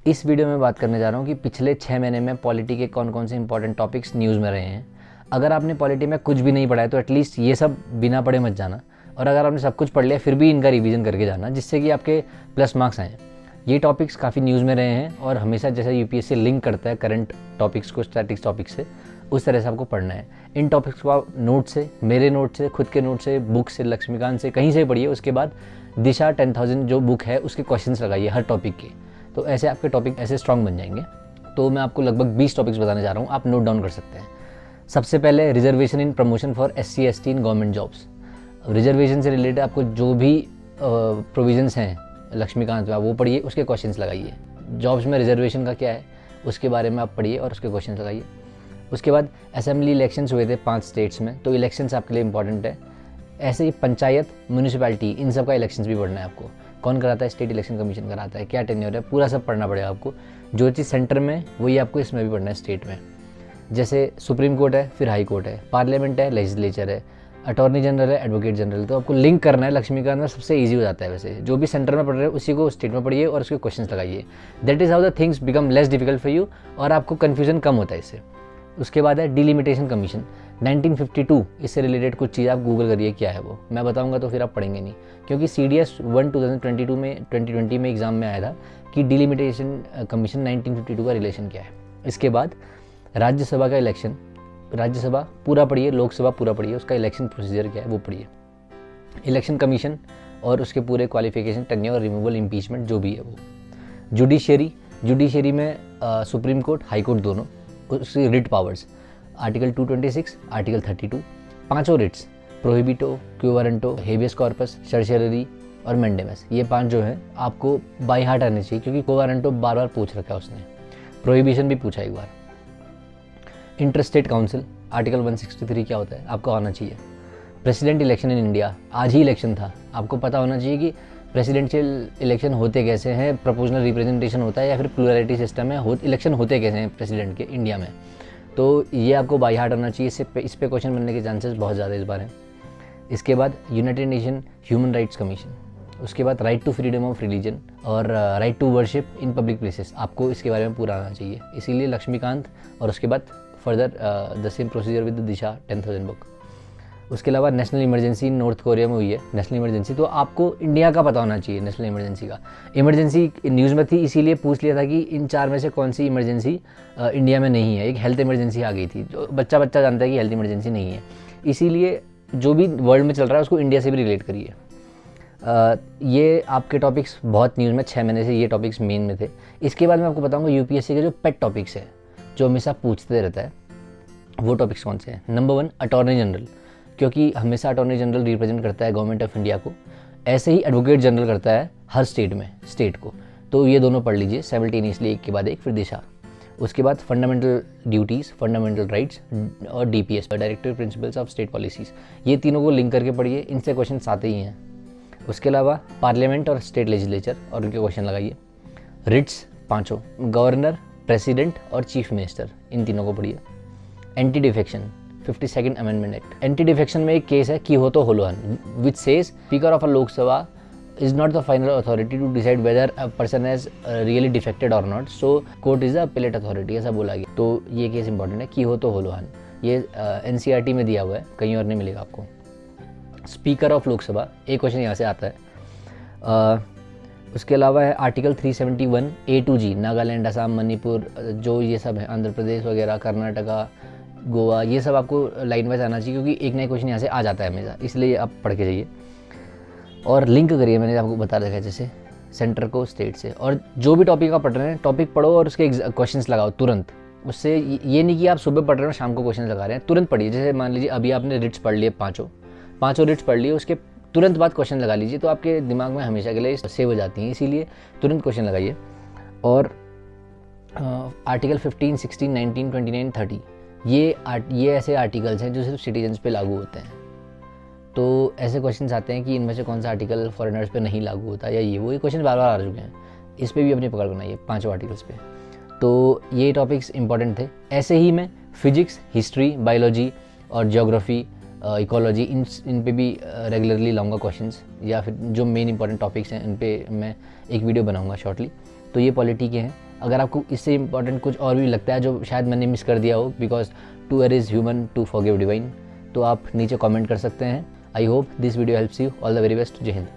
इस वीडियो में बात करने जा रहा हूँ कि पिछले 6 महीने में पॉलिटी के कौन कौन से इंपॉर्टेंट टॉपिक्स न्यूज़ में रहे हैं। अगर आपने पॉलिटी में कुछ भी नहीं पढ़ा है तो एटलीस्ट ये सब बिना पढ़े मत जाना, और अगर आपने सब कुछ पढ़ लिया फिर भी इनका रिवीजन करके जाना, जिससे कि आपके प्लस मार्क्स आएँ। ये टॉपिक्स काफ़ी न्यूज़ में रहे हैं और हमेशा जैसे यूपीएससी लिंक करता है करंट टॉपिक्स को स्टैटिक्स टॉपिक से, उस तरह से आपको पढ़ना है। इन टॉपिक्स को आप नोट से, मेरे नोट से, खुद के नोट से, बुक से, लक्ष्मीकांत से, कहीं से पढ़िए। उसके बाद दिशा 10,000 जो बुक है उसके क्वेश्चंस लगाइए हर टॉपिक के, तो ऐसे आपके टॉपिक ऐसे स्ट्रॉन्ग बन जाएंगे। तो मैं आपको लगभग 20 टॉपिक्स बताने जा रहा हूँ, आप नोट डाउन कर सकते हैं। सबसे पहले reservation in promotion for SC ST in government jobs. Reservation से रिलेटेड आपको जो भी प्रोविजंस हैं लक्ष्मीकांत में वो पढ़िए, उसके क्वेश्चंस लगाइए। जॉब्स में रिजर्वेशन का क्या है उसके बारे में आप पढ़िए और उसके क्वेश्चंस लगाइए। उसके बाद असेंबली इलेक्शंस हुए थे 5 स्टेट्स में, तो इलेक्शंस आपके लिए इंपॉर्टेंट है। ऐसे ही पंचायत, म्यूनिसिपैलिटी, इन सब का इलेक्शंस भी पढ़ना है आपको। कौन कराता है? स्टेट इलेक्शन कमीशन कराता है। क्या टेन्योर है, पूरा सब पढ़ना पड़ेगा आपको। जो चीज़ सेंटर में वही आपको इसमें भी पढ़ना है स्टेट में। जैसे सुप्रीम कोर्ट है, फिर हाई कोर्ट है, पार्लियामेंट है, लेजिस्लेचर है, अटॉर्नी जनरल है, एडवोकेट जनरल। तो आपको लिंक करना है लक्ष्मीकांत में, सबसे ईजी हो जाता है। वैसे जो भी सेंटर में पढ़ रहे हैं उसी को स्टेट में पढ़िए और उसके क्वेश्चंस लगाइए। That is how the things become less difficult for you, और आपको कन्फ्यूजन कम होता है इससे। उसके बाद है डिलिमिटेशन कमीशन 1952। इससे रिलेटेड कुछ चीज़ आप गूगल करिए क्या है वो, मैं बताऊंगा तो फिर आप पढ़ेंगे नहीं, क्योंकि CDS 1 2020 में एग्जाम में आया था कि डिलिमिटेशन कमीशन 1952 का रिलेशन क्या है। इसके बाद राज्यसभा का इलेक्शन, राज्यसभा पूरा पढ़िए, लोकसभा पूरा पढ़िए, उसका इलेक्शन प्रोसीजर क्या है वो पढ़िए। इलेक्शन कमीशन और उसके पूरे क्वालिफिकेशन, टेन्योर, रिमूवल, इम्पीचमेंट जो भी है वो। जुडिशरी में सुप्रीम कोर्ट, हाई कोर्ट दोनों, उसकी रिट पावर्स, आर्टिकल 226, आर्टिकल 32, पांचों writs, prohibition, quo warranto, habeas corpus, certiorari और मैंडेमस, ये 5 जो है आपको बाय हार्ट आने चाहिए, क्योंकि क्यू वारंटो बार बार पूछ रखा है उसने, प्रोहिबिशन भी पूछा एक बार। इंटरस्टेट काउंसिल, आर्टिकल 163 क्या होता है आपको आना चाहिए। प्रेसिडेंट इलेक्शन इन इंडिया, आज ही इलेक्शन था, आपको पता होना चाहिए कि प्रेसिडेंशियल इलेक्शन होते कैसे हैं, प्रोपोर्शनल रिप्रेजेंटेशन होता है या फिर प्लूरलिटी सिस्टम है, इलेक्शन होते कैसे हैं प्रेसिडेंट के इंडिया में, तो ये आपको बाय हार्ट होना चाहिए। इस पे क्वेश्चन बनने के चांसेस बहुत ज़्यादा इस बार हैं। इसके बाद United Nation Human Rights Commission, उसके बाद right to freedom of religion और right to worship in public places, आपको इसके बारे में पूरा आना चाहिए। इसीलिए लक्ष्मीकांत, और उसके बाद further the same procedure with the Disha 10,000 book. उसके अलावा नेशनल इमरजेंसी नॉर्थ कोरिया में हुई है, नेशनल इमरजेंसी, तो आपको इंडिया का पता होना चाहिए नेशनल इमरजेंसी का। इमरजेंसी न्यूज़ में थी इसीलिए पूछ लिया था कि इन 4 में से कौन सी इमरजेंसी इंडिया में नहीं है। एक हेल्थ इमरजेंसी आ गई थी, जो बच्चा जानता है कि हेल्थ इमरजेंसी नहीं है, इसीलिए जो भी वर्ल्ड में चल रहा है उसको इंडिया से भी रिलेट करिए। ये आपके टॉपिक्स बहुत न्यूज़ में 6 महीने से ये टॉपिक्स मेन में थे। इसके बाद मैं आपको बताऊँगा यूपीएससी के जो पेट टॉपिक्स हैं, जो हमेशा पूछते रहता है, वो टॉपिक्स कौन से हैं। नंबर 1 अटॉर्नी जनरल, क्योंकि हमेशा अटॉर्नी जनरल रिप्रेजेंट करता है गवर्नमेंट ऑफ इंडिया को, ऐसे ही एडवोकेट जनरल करता है हर स्टेट को, तो ये दोनों पढ़ लीजिए साइमल्टेनियसली, एक के बाद एक, फिर दिशा। उसके बाद फंडामेंटल ड्यूटीज़, फंडामेंटल राइट्स और DPS, directive principles of state policies, ये तीनों को लिंक करके पढ़िए, इनसे क्वेश्चन आते ही हैं। उसके अलावा पार्लियामेंट और स्टेट लेजिस्लेचर और उनके क्वेश्चन लगाइए। रिट्स 5, गवर्नर, प्रेसिडेंट और चीफ मिनिस्टर, इन तीनों को पढ़िए। Anti defection 52nd amendment act, anti defection में एक केस है की हो तो Hollohan, which says speaker of a Lok Sabha is not the final authority to decide whether a person has really defected or not, so court is the appellate authority, ऐसा बोला गया। तो ये केस इंपॉर्टेंट है, की हो तो होलोहन, ये NCERT में दिया हुआ है, कहीं और नहीं मिलेगा आपको। स्पीकर ऑफ लोकसभा, एक क्वेश्चन यहाँ से आता है। उसके अलावा है article 371 A to G, Nagaland, Assam, Manipur, जो ये सब है, आंध्र प्रदेश वगैरह, कर्नाटका, गोवा, ये सब आपको लाइन वाइज आना चाहिए, क्योंकि एक नया क्वेश्चन यहाँ से आ जाता है हमेशा, इसलिए आप पढ़ के जाइए और लिंक करिए। मैंने आपको बता रखा है जैसे सेंटर को स्टेट से, और जो भी टॉपिक आप पढ़ रहे हैं टॉपिक पढ़ो और उसके क्वेश्चंस लगाओ तुरंत। उससे ये नहीं कि आप सुबह पढ़ रहे हो शाम को क्वेश्चन लगा रहे हैं, तुरंत पढ़िए। जैसे मान लीजिए अभी आपने रिट्स पढ़ लिए, पाँचों रिट्स पढ़ लिए, उसके तुरंत बाद क्वेश्चन लगा लीजिए, तो आपके दिमाग में हमेशा के लिए सेव हो जाती हैं, इसीलिए तुरंत क्वेश्चन लगाइए। और आर्टिकल 15, 16, 19, 29, 30, ये ऐसे आर्टिकल्स हैं जो सिर्फ सिटीजन्स पे लागू होते हैं। तो ऐसे क्वेश्चंस आते हैं कि इनमें से कौन सा आर्टिकल फॉरेनर्स पे नहीं लागू होता, या ये क्वेश्चन बार बार आ चुके हैं, इस पर भी अपनी पकड़ बनाइए 5 आर्टिकल्स पे। तो ये टॉपिक्स इंपॉर्टेंट थे। ऐसे ही मैं फिजिक्स, हिस्ट्री, बायोलॉजी और ज्योग्राफी, इकोलॉजी, इन पे भी रेगुलरली लाऊंगा क्वेश्चंस, या फिर जो मेन इंपॉर्टेंट टॉपिक्स हैं इन पे मैं एक वीडियो बनाऊंगा शॉर्टली। तो ये पॉलिटी के हैं। अगर आपको इससे इंपॉर्टेंट कुछ और भी लगता है जो शायद मैंने मिस कर दिया हो, because to err is human to forgive divine, तो आप नीचे कमेंट कर सकते हैं। I hope this video helps you. All the very best. जय हिंद।